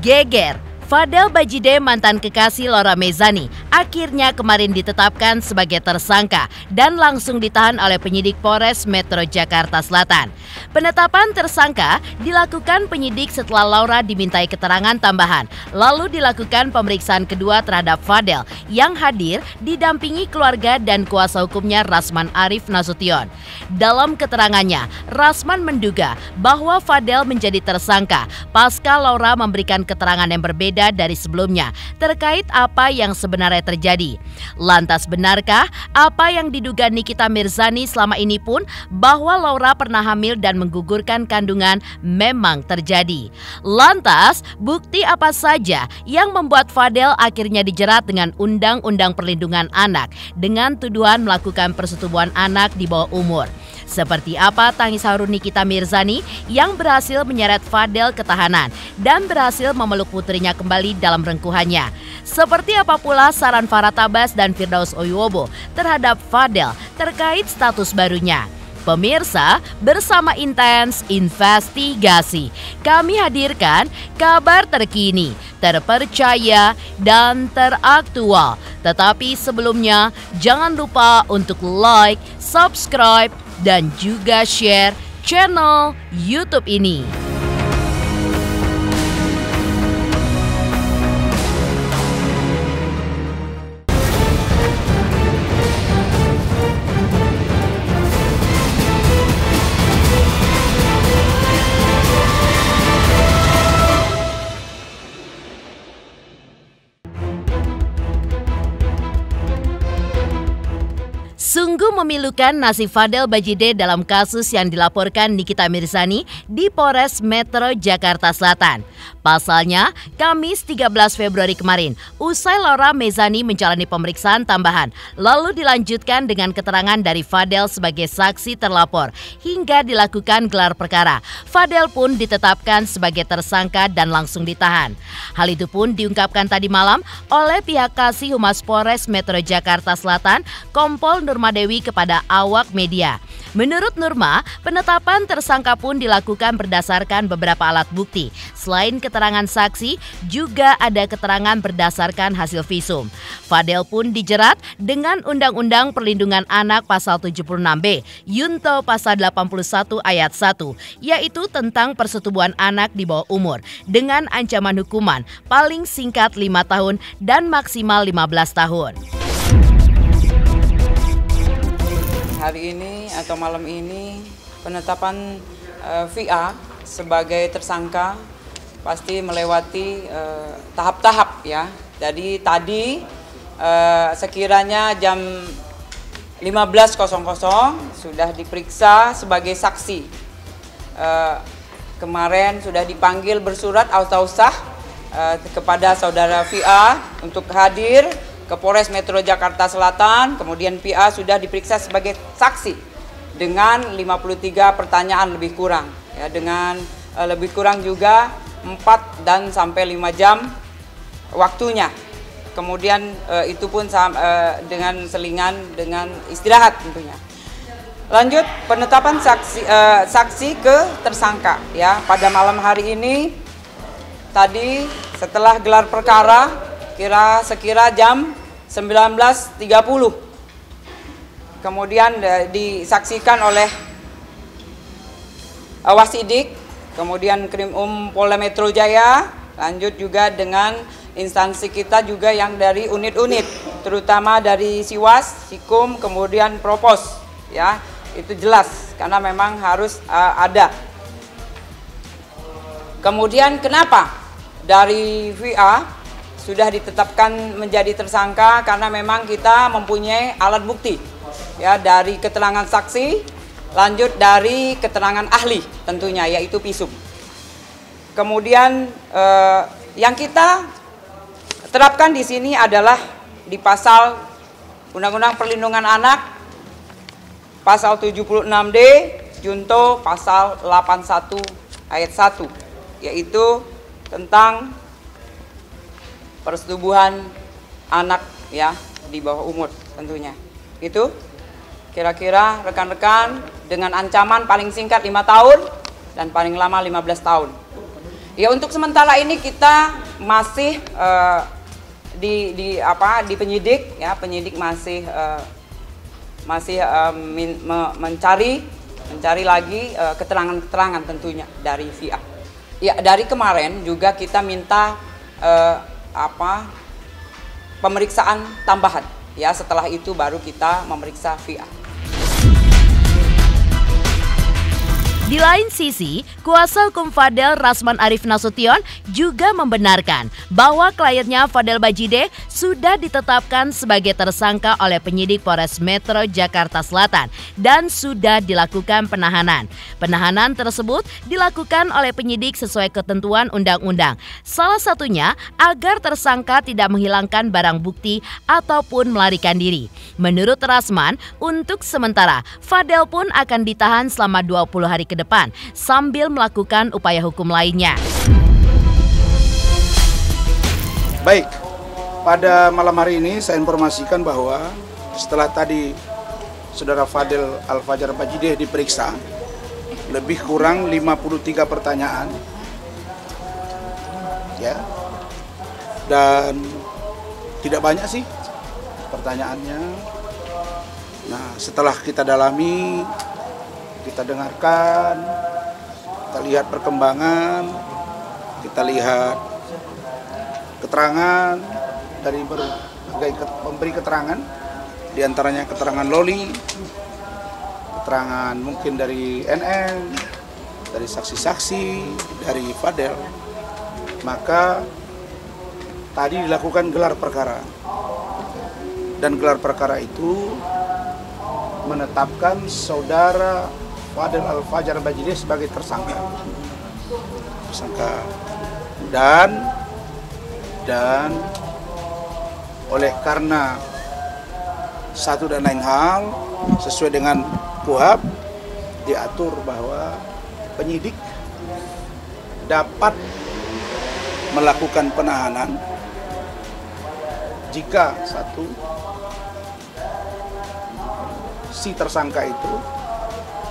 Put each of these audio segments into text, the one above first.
Geger, Fadel Bajide mantan kekasih Laura Mezani akhirnya kemarin ditetapkan sebagai tersangka dan langsung ditahan oleh penyidik Polres Metro Jakarta Selatan. Penetapan tersangka dilakukan penyidik setelah Laura dimintai keterangan tambahan. Lalu dilakukan pemeriksaan kedua terhadap Fadel yang hadir didampingi keluarga dan kuasa hukumnya Rasman Arif Nasution. Dalam keterangannya, Rasman menduga bahwa Fadel menjadi tersangka pasca Laura memberikan keterangan yang berbeda dari sebelumnya terkait apa yang sebenarnya terjadi. Lantas benarkah apa yang diduga Nikita Mirzani selama ini pun bahwa Laura pernah hamil dan menggugurkan kandungan memang terjadi? Lantas bukti apa saja yang membuat Fadel akhirnya dijerat dengan Undang-Undang Perlindungan Anak dengan tuduhan melakukan persetubuhan anak di bawah umur? Seperti apa tangis haru Nikita Mirzani yang berhasil menyeret Fadel ke tahanan dan berhasil memeluk putrinya kembali dalam rengkuhannya? Seperti apa pula saran Farah Tabas dan Firdaus Oyuwobo terhadap Fadel terkait status barunya? Pemirsa, bersama Intens Investigasi, kami hadirkan kabar terkini, terpercaya, dan teraktual. Tetapi sebelumnya, jangan lupa untuk like, subscribe, dan juga share channel YouTube ini. Sungguh memilukan nasib Fadel Bajide dalam kasus yang dilaporkan Nikita Mirzani di Polres Metro Jakarta Selatan. Pasalnya, Kamis 13 Februari kemarin, usai Laura Mezani menjalani pemeriksaan tambahan, lalu dilanjutkan dengan keterangan dari Fadel sebagai saksi terlapor hingga dilakukan gelar perkara. Fadel pun ditetapkan sebagai tersangka dan langsung ditahan. Hal itu pun diungkapkan tadi malam oleh pihak Kasih Humas Polres Metro Jakarta Selatan, Kompol Nurma Dewi kepada awak media. Menurut Nurma, penetapan tersangka pun dilakukan berdasarkan beberapa alat bukti. Selain keterangan saksi, juga ada keterangan berdasarkan hasil visum. Fadel pun dijerat dengan Undang-Undang Perlindungan Anak Pasal 76B, Yunto Pasal 81 Ayat 1, yaitu tentang persetubuhan anak di bawah umur, dengan ancaman hukuman paling singkat 5 tahun dan maksimal 15 tahun. Hari ini atau malam ini penetapan VA sebagai tersangka pasti melewati tahap-tahap ya. Jadi tadi sekiranya jam 15.00 sudah diperiksa sebagai saksi. Kemarin sudah dipanggil bersurat atau sah kepada saudara VA untuk hadir ke Polres Metro Jakarta Selatan, kemudian PA sudah diperiksa sebagai saksi dengan 53 pertanyaan lebih kurang, ya, dengan lebih kurang juga 4 dan sampai 5 jam waktunya. Kemudian itu pun dengan selingan dengan istirahat tentunya. Lanjut penetapan saksi ke tersangka ya pada malam hari ini tadi setelah gelar perkara sekira jam 19.30. Kemudian disaksikan oleh Wasidik, kemudian Krim Polda Metro Jaya, lanjut juga dengan instansi kita juga yang dari unit-unit, terutama dari Siwas, Sikum, kemudian Propos, ya itu jelas karena memang harus ada. Kemudian kenapa dari VA sudah ditetapkan menjadi tersangka? Karena memang kita mempunyai alat bukti ya dari keterangan saksi, lanjut dari keterangan ahli tentunya yaitu visum. Kemudian yang kita terapkan di sini adalah di pasal Undang-Undang Perlindungan Anak pasal 76D junto pasal 81 ayat 1 yaitu tentang persetubuhan anak ya di bawah umur tentunya. Itu kira-kira rekan-rekan dengan ancaman paling singkat 5 tahun dan paling lama 15 tahun. Ya, untuk sementara ini kita masih di penyidik, ya, penyidik masih mencari lagi keterangan-keterangan tentunya dari VIA. Ya, dari kemarin juga kita minta pemeriksaan tambahan. Ya, setelah itu baru kita memeriksa VIA. Di lain sisi, kuasa hukum Fadel Rasman Arif Nasution juga membenarkan bahwa kliennya Fadel Bajideh sudah ditetapkan sebagai tersangka oleh penyidik Polres Metro Jakarta Selatan dan sudah dilakukan penahanan. Penahanan tersebut dilakukan oleh penyidik sesuai ketentuan undang-undang. Salah satunya agar tersangka tidak menghilangkan barang bukti ataupun melarikan diri. Menurut Rasman, untuk sementara Fadel pun akan ditahan selama 20 hari ke depan sambil melakukan upaya hukum lainnya. Baik, pada malam hari ini saya informasikan bahwa setelah tadi Saudara Fadel Al-Fajar Bajideh diperiksa, lebih kurang 53 pertanyaan, ya, dan tidak banyak sih pertanyaannya. Nah, setelah kita dalami, kita dengarkan, kita lihat perkembangan, kita lihat keterangan dari berbagai pemberi keterangan, diantaranya keterangan Loli, keterangan mungkin dari NN, dari saksi-saksi, dari Fadel. Maka tadi dilakukan gelar perkara, dan gelar perkara itu menetapkan Saudara Fadel Al-Fajar Bajideh sebagai tersangka. Dan oleh karena satu dan lain hal sesuai dengan KUHP diatur bahwa penyidik dapat melakukan penahanan jika satu, si tersangka itu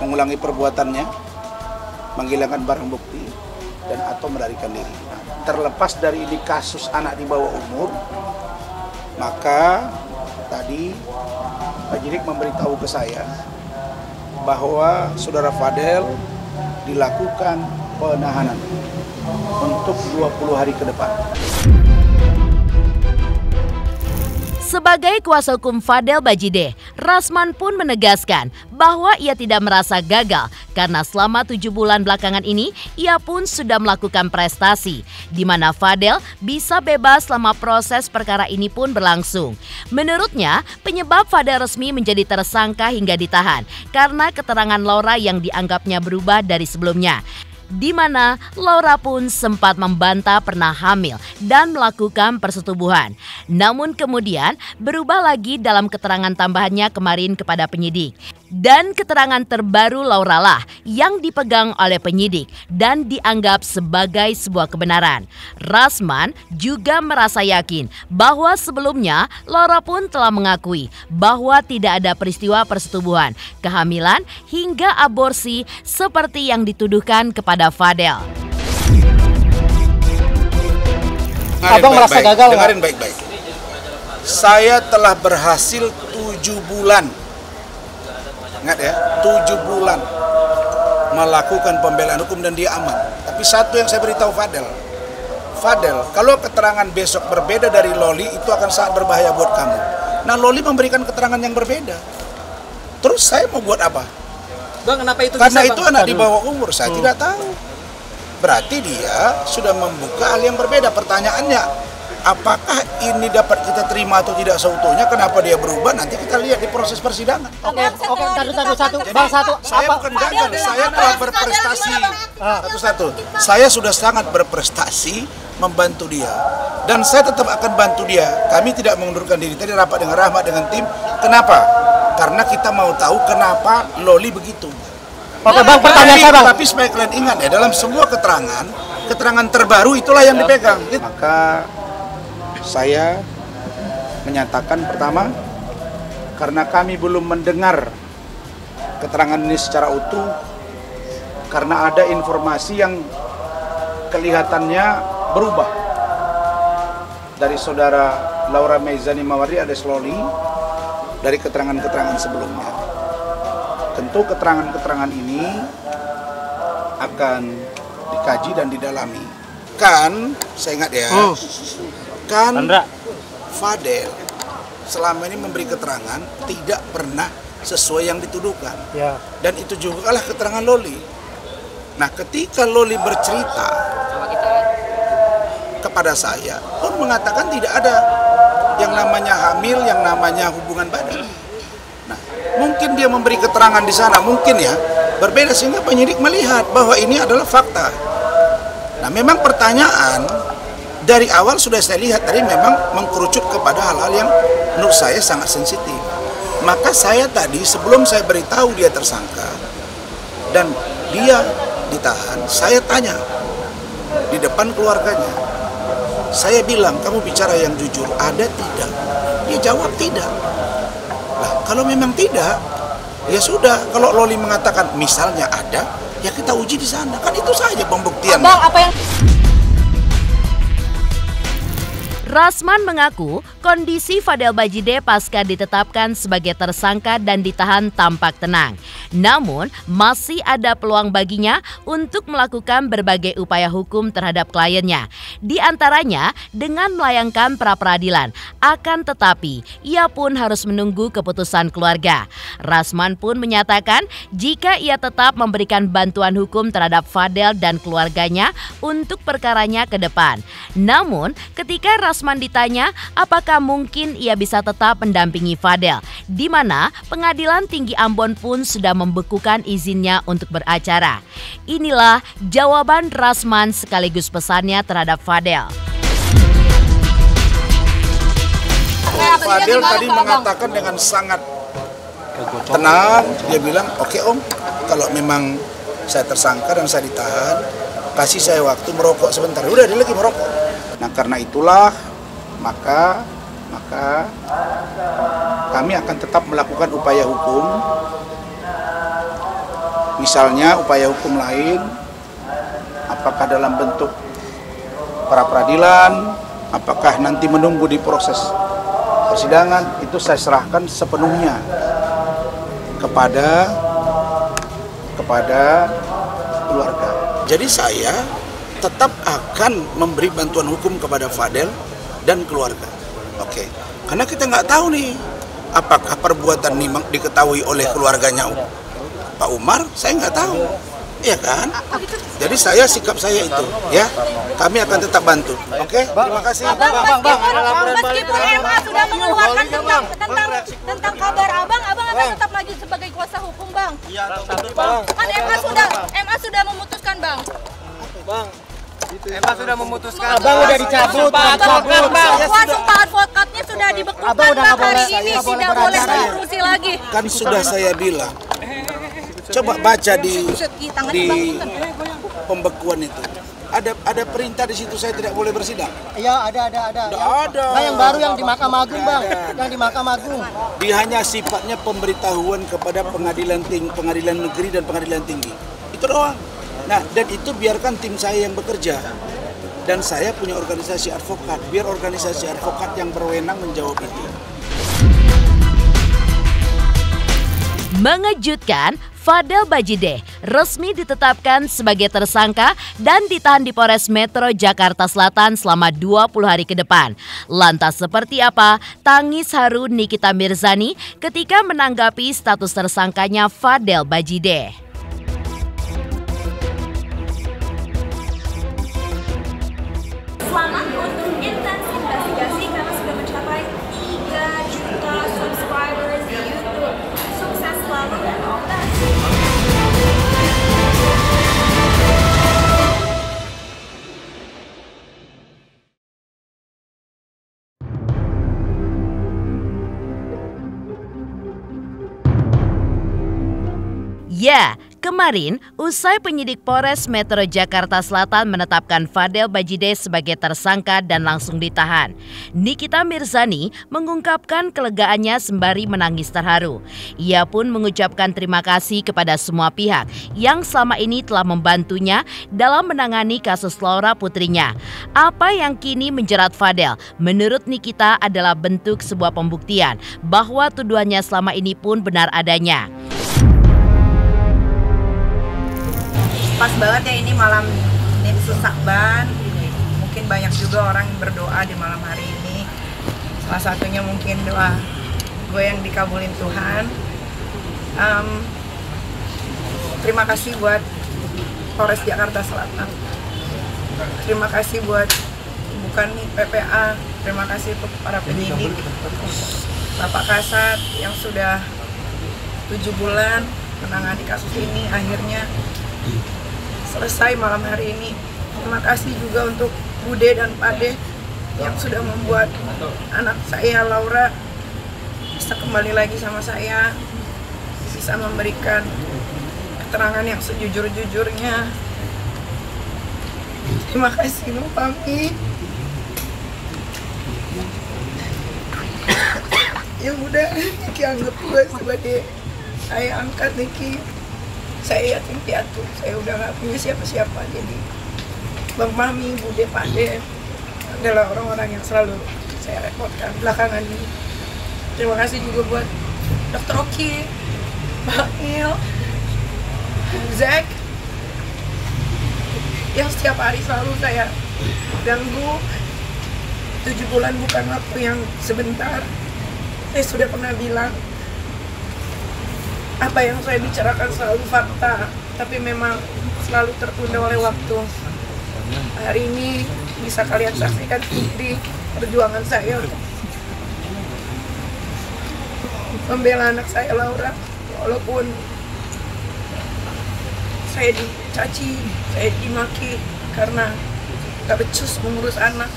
mengulangi perbuatannya, menghilangkan barang bukti, dan atau melarikan diri. Nah, terlepas dari ini kasus anak di bawah umur, maka tadi penyidik memberitahu ke saya bahwa Saudara Fadel dilakukan penahanan untuk 20 hari ke depan. Sebagai kuasa hukum Fadel Bajideh, Rasman pun menegaskan bahwa ia tidak merasa gagal karena selama 7 bulan belakangan ini ia pun sudah melakukan prestasi, di mana Fadel bisa bebas selama proses perkara ini pun berlangsung. Menurutnya, penyebab Fadel resmi menjadi tersangka hingga ditahan karena keterangan Laura yang dianggapnya berubah dari sebelumnya, di mana Laura pun sempat membantah pernah hamil dan melakukan persetubuhan. Namun kemudian berubah lagi dalam keterangan tambahannya kemarin kepada penyidik. Dan keterangan terbaru Laura lah yang dipegang oleh penyidik dan dianggap sebagai sebuah kebenaran. Rasman juga merasa yakin bahwa sebelumnya Laura pun telah mengakui bahwa tidak ada peristiwa persetubuhan, kehamilan hingga aborsi seperti yang dituduhkan kepada Fadel. Abang merasa gagal? Dengarin baik-baik. Saya telah berhasil 7 bulan. Ingat ya, 7 bulan melakukan pembelaan hukum dan dia aman. Tapi satu yang saya beritahu Fadel, kalau keterangan besok berbeda dari Loli, itu akan sangat berbahaya buat kamu. Nah, Loli memberikan keterangan yang berbeda. Terus saya mau buat apa? Bang, kenapa itu Karena bisa, itu Bang? anak di bawah umur, saya tidak tahu. Berarti dia sudah membuka hal yang berbeda. Pertanyaannya, apakah ini dapat kita terima atau tidak seutuhnya? Kenapa dia berubah? Nanti kita lihat di proses persidangan. Oke, satu. Bang, satu. Saya bukan gagal, saya telah berprestasi. Satu-satu. Saya sudah sangat berprestasi membantu dia. Dan saya tetap akan bantu dia. Kami tidak mengundurkan diri. Tadi rapat dengan Rahmat, dengan tim. Kenapa? Karena kita mau tahu kenapa Loli begitu. Oke, Bang, pertanyaan saya, Bang. Tapi supaya kalian ingat ya, dalam semua keterangan terbaru itulah yang dipegang. Maka saya menyatakan pertama, karena kami belum mendengar keterangan ini secara utuh, karena ada informasi yang kelihatannya berubah dari saudara Laura Meizani Mawardi alias Loli dari keterangan-keterangan sebelumnya. Tentu keterangan-keterangan ini akan dikaji dan didalami. Kan, saya ingat ya, kan Fadel selama ini memberi keterangan tidak pernah sesuai yang dituduhkan. Ya. Dan itu juga lah keterangan Loli. Nah, ketika Loli bercerita kepada saya, pun mengatakan tidak ada yang namanya hamil, yang namanya hubungan badan. Nah, mungkin dia memberi keterangan di sana, mungkin ya, berbeda sehingga penyidik melihat bahwa ini adalah fakta. Nah, memang pertanyaan dari awal sudah saya lihat tadi memang mengkerucut kepada hal-hal yang menurut saya sangat sensitif. Maka saya tadi sebelum saya beritahu dia tersangka dan dia ditahan, saya tanya di depan keluarganya. Saya bilang, kamu bicara yang jujur, ada tidak? Dia jawab tidak. Lah, kalau memang tidak, ya sudah. Kalau Loli mengatakan misalnya ada, ya kita uji di sana. Kan itu saja pembuktian. Bang, apa yang Rasman mengaku kondisi Fadel Bajideh pasca ditetapkan sebagai tersangka dan ditahan tampak tenang. Namun, masih ada peluang baginya untuk melakukan berbagai upaya hukum terhadap kliennya. Di antaranya dengan melayangkan pra-peradilan. Akan tetapi, ia pun harus menunggu keputusan keluarga. Rasman pun menyatakan jika ia tetap memberikan bantuan hukum terhadap Fadel dan keluarganya untuk perkaranya ke depan. Namun, ketika Rasman ditanya apakah mungkin ia bisa tetap mendampingi Fadel, di mana Pengadilan Tinggi Ambon pun sudah membekukan izinnya untuk beracara. Inilah jawaban Rasman sekaligus pesannya terhadap Fadel. Fadel tadi mengatakan dengan sangat tenang, dia bilang, oke om, kalau memang saya tersangka dan saya ditahan, kasih saya waktu merokok sebentar. Udah, dia lagi merokok. Nah, karena itulah maka kami akan tetap melakukan upaya hukum. Misalnya upaya hukum lain, apakah dalam bentuk pra-peradilan, apakah nanti menunggu di proses persidangan, itu saya serahkan sepenuhnya kepada keluarga. Jadi saya tetap akan memberi bantuan hukum kepada Fadel dan keluarga. Oke. Karena kita nggak tahu nih apakah perbuatan ini diketahui oleh keluarganya Pak Umar, saya nggak tahu. Iya kan? Jadi sikap saya itu, ya. Kami akan tetap bantu. Oke? Terima kasih. Meskipun MA sudah mengeluarkan tentang kabar abang akan tetap maju sebagai kuasa hukum, Bang. Iya, Bang. Kan MA sudah memutuskan, Bang. Bang, MA sudah memutuskan. Abang udah dicabut, Bang. Sumpah advokatnya sudah dibekukan, Bang. Hari ini tidak boleh diskusi lagi. Kan sudah saya bilang. Coba baca di pembekuan itu. Ada perintah di situ saya tidak boleh bersidang. Iya, ada. Ada. Nah, yang baru yang di Mahkamah Agung, Bang. Yang di Mahkamah Agung. Dia hanya sifatnya pemberitahuan kepada pengadilan negeri dan pengadilan tinggi. Itu doang. Nah, dan itu biarkan tim saya yang bekerja. Dan saya punya organisasi advokat. Biar organisasi advokat yang berwenang menjawab itu. Mengejutkan, Fadel Bajideh resmi ditetapkan sebagai tersangka dan ditahan di Polres Metro Jakarta Selatan selama 20 hari ke depan. Lantas seperti apa tangis haru Nikita Mirzani ketika menanggapi status tersangkanya Fadel Bajideh? Selamat untuk intens investigasi karena sudah mencapai 3 juta subscribers di YouTube. Sukses selalu dan all the best. Ya, Kemarin, usai penyidik Polres Metro Jakarta Selatan menetapkan Fadel Bajide sebagai tersangka dan langsung ditahan, Nikita Mirzani mengungkapkan kelegaannya sembari menangis terharu. Ia pun mengucapkan terima kasih kepada semua pihak yang selama ini telah membantunya dalam menangani kasus Laura putrinya. Apa yang kini menjerat Fadel, menurut Nikita adalah bentuk sebuah pembuktian bahwa tuduhannya selama ini pun benar adanya. Pas banget ya ini malam nisfu Sya'ban. Mungkin banyak juga orang yang berdoa di malam hari ini. Salah satunya mungkin doa gue yang dikabulin Tuhan. Terima kasih buat Polres Jakarta Selatan. Terima kasih buat bukan PPA. Terima kasih untuk para penyidik, Bapak Kasat yang sudah 7 bulan menangani kasus ini, akhirnya selesai malam hari ini. Terima kasih juga untuk Bude dan Pade yang sudah membuat anak saya Laura bisa kembali lagi sama saya, bisa memberikan keterangan yang sejujur-jujurnya. Terima kasih Nuh Pami yang udah Niki anggap gue sebagai saya angkat Niki. Saya yatim piatu, saya udah gak punya siapa-siapa. Jadi Bang Mami, Bude, Pade adalah orang-orang yang selalu saya repotkan belakangan ini. Terima kasih juga buat Dr. Oki, Bang Il, Zack, yang setiap hari selalu saya ganggu. 7 bulan bukan waktu yang sebentar. Saya sudah pernah bilang, apa yang saya bicarakan selalu fakta, tapi memang selalu tertunda oleh waktu. Hari ini bisa kalian saksikan sendiri perjuangan saya untuk membela anak saya Laura. Walaupun saya dicaci, saya dimaki karena gak becus mengurus anak.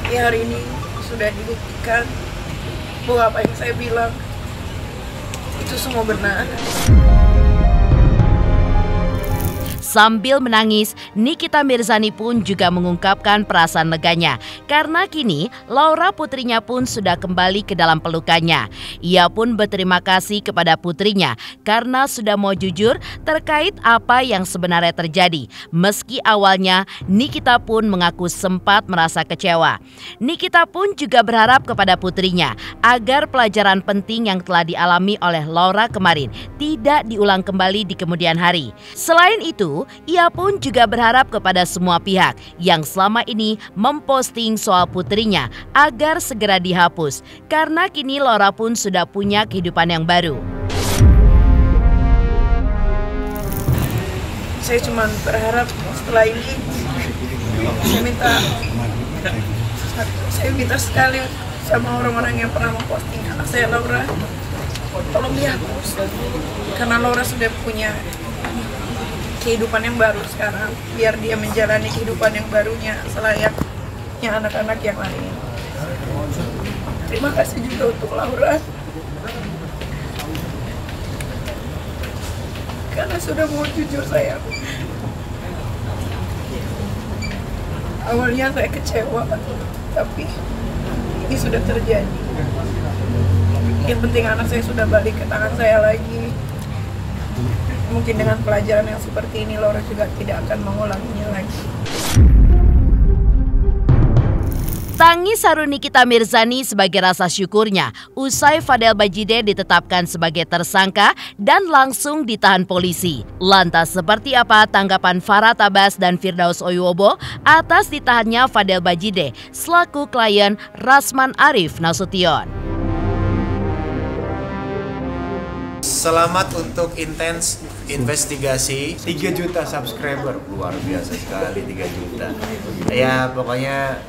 Ya hari ini sudah dibuktikan bahwa apa yang saya bilang itu semua benar. Sambil menangis, Nikita Mirzani pun juga mengungkapkan perasaan leganya karena kini Laura putrinya pun sudah kembali ke dalam pelukannya. Ia pun berterima kasih kepada putrinya karena sudah mau jujur terkait apa yang sebenarnya terjadi. Meski awalnya Nikita pun mengaku sempat merasa kecewa. Nikita pun juga berharap kepada putrinya agar pelajaran penting yang telah dialami oleh Laura kemarin tidak diulang kembali di kemudian hari. Selain itu, ia pun juga berharap kepada semua pihak yang selama ini memposting soal putrinya agar segera dihapus karena kini Laura pun sudah punya kehidupan yang baru. Saya cuma berharap setelah ini saya minta sekali sama orang-orang yang pernah memposting anak saya Laura, tolong dihapus karena Laura sudah punya kehidupan yang baru sekarang, biar dia menjalani kehidupan yang barunya selayaknya anak-anak yang lain. Terima kasih juga untuk Laura karena sudah mau jujur saya. Awalnya saya kecewa, tapi ini sudah terjadi. Yang penting anak saya sudah balik ke tangan saya lagi. Mungkin dengan pelajaran yang seperti ini Laura juga tidak akan mengulanginya lagi. Tangis haru Nikita Mirzani sebagai rasa syukurnya usai Fadel Bajide ditetapkan sebagai tersangka dan langsung ditahan polisi. Lantas seperti apa tanggapan Farhat Abbas dan Firdaus Oyuwobo atas ditahannya Fadel Bajide selaku klien Rasman Arif Nasution? Selamat untuk intens investigasi. 3 juta subscriber, luar biasa sekali 3 juta. Ya pokoknya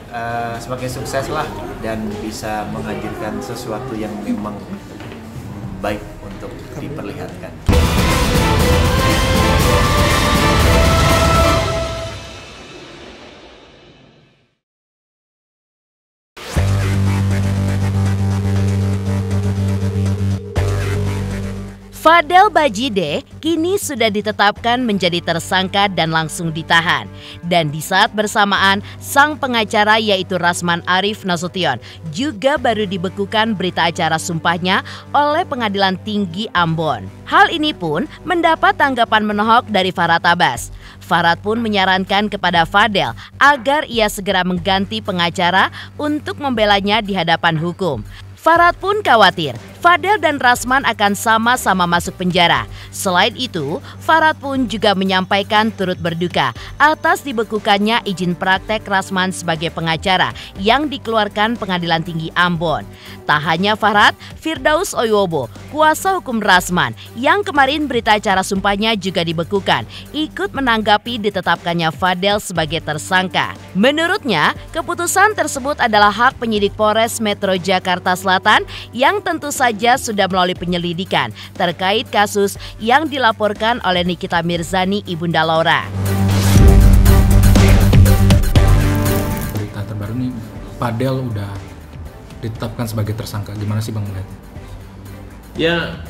semakin sukses lah dan bisa menghadirkan sesuatu yang memang baik untuk diperlihatkan. Fadel Bajide kini sudah ditetapkan menjadi tersangka dan langsung ditahan. Dan di saat bersamaan, sang pengacara yaitu Rasman Arif Nasution juga baru dibekukan berita acara sumpahnya oleh Pengadilan Tinggi Ambon. Hal ini pun mendapat tanggapan menohok dari Farhad Abbas. Farhad pun menyarankan kepada Fadel agar ia segera mengganti pengacara untuk membelanya di hadapan hukum. Farhad pun khawatir Fadel dan Rasman akan sama-sama masuk penjara. Selain itu, Farhad pun juga menyampaikan turut berduka atas dibekukannya izin praktek Rasman sebagai pengacara yang dikeluarkan Pengadilan Tinggi Ambon. Tak hanya Farhad, Firdaus Oyobo, kuasa hukum Rasman yang kemarin berita acara sumpahnya juga dibekukan, ikut menanggapi ditetapkannya Fadel sebagai tersangka. Menurutnya, keputusan tersebut adalah hak penyidik Polres Metro Jakarta Selatan yang tentu saja sudah melalui penyelidikan terkait kasus yang dilaporkan oleh Nikita Mirzani ibunda Laura. Berita terbaru nih, Fadel udah ditetapkan sebagai tersangka. Gimana sih Bang melihat? Ya,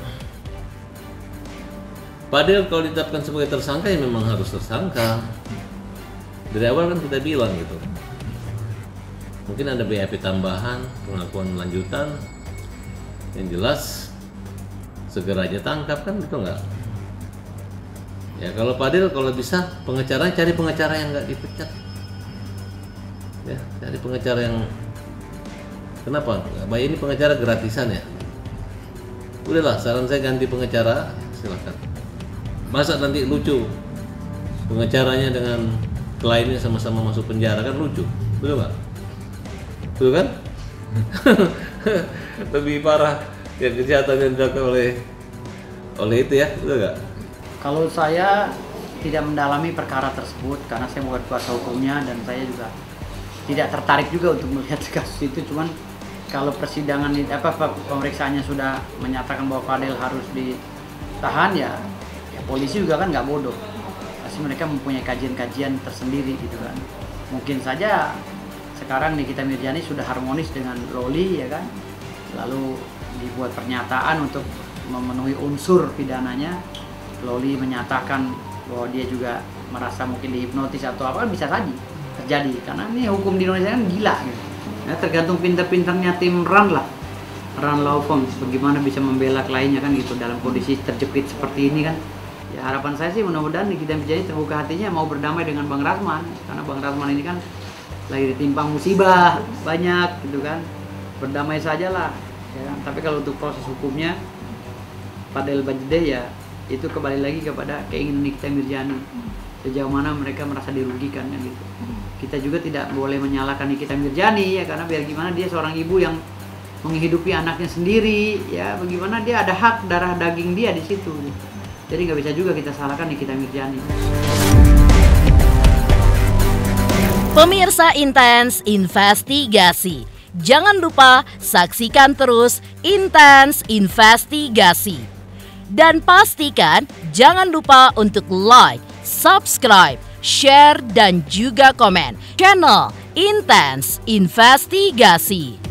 Fadel kalau ditetapkan sebagai tersangka ya memang harus tersangka. Dari awal kan kita bilang gitu. Mungkin ada BAP tambahan, pengakuan lanjutan. Yang jelas segera aja tangkap kan, gitu nggak? Ya kalau Fadel kalau bisa pengacara, cari pengacara yang nggak dipecat. Ya cari pengacara yang kenapa? Bayi ini pengacara gratisan ya. Udahlah, saran saya ganti pengacara, silakan. Masa nanti lucu pengacaranya dengan kliennya sama-sama masuk penjara, kan lucu, betul nggak? Betul kan? Lebih parah ya kejahatan yang dilakukan oleh itu ya, betul nggak? Kalau saya tidak mendalami perkara tersebut karena saya bukan kuasa hukumnya dan saya juga tidak tertarik juga untuk melihat kasus itu. Cuman kalau persidangan pemeriksaannya sudah menyatakan bahwa Fadel harus ditahan ya polisi juga kan nggak bodoh. Pasti mereka mempunyai kajian-kajian tersendiri gitu kan. Mungkin saja sekarang Nikita Mirzani sudah harmonis dengan Loli ya kan, lalu dibuat pernyataan untuk memenuhi unsur pidananya. Loli menyatakan bahwa dia juga merasa mungkin dihipnotis atau apa, bisa saja terjadi karena ini hukum di Indonesia kan gila gitu. Ya, tergantung pinter-pinternya tim Run Law Firm bagaimana bisa membela kliennya kan gitu dalam kondisi terjepit seperti ini kan. Ya harapan saya sih mudah-mudahan Nikita Mirzani terbuka hatinya mau berdamai dengan Bang Rasman, karena Bang Rasman ini kan lagi ditimpang musibah banyak gitu kan, berdamai sajalah ya kan? Tapi kalau untuk proses hukumnya Fadel Bajide ya itu kembali lagi kepada keinginan Nikita Mirzani, sejauh mana mereka merasa dirugikan kan gitu. Kita juga tidak boleh menyalahkan Nikita Mirzani ya, karena biar gimana dia seorang ibu yang menghidupi anaknya sendiri ya, bagaimana dia ada hak darah daging dia di situ gitu. Jadi nggak bisa juga kita salahkan Nikita Mirzani. Pemirsa Intens Investigasi, jangan lupa saksikan terus Intens Investigasi. Dan pastikan jangan lupa untuk like, subscribe, share, dan juga komen channel Intens Investigasi.